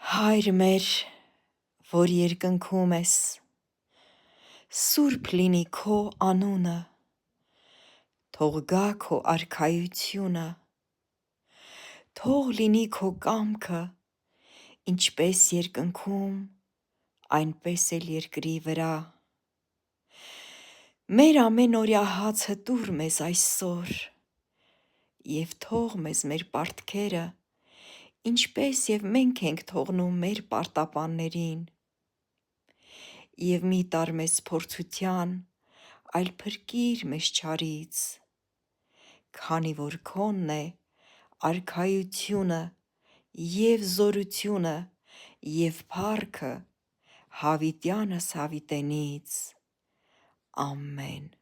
Հայր մեր, որ երկնքում ես, սուրբ լինի քո անունը, թող գա քո արքայությունը, թող լինի քո կամքը, ինչպես երկնքում, այնպես էլ երկրի վրա։ Մեր ամենօրյա հացը տուր մեզ այսօր, և թող մեզ մեր պարտքերը, ինչպես և մենք ենք թողնում մեր պարտապաններին, և մի տար մեզ փորձության, այլ փրկիր մեզ չարից, քանի որ քոնն է արքայությունը և զորությունը և փառքը հավիտյանս հավիտենից, ամեն։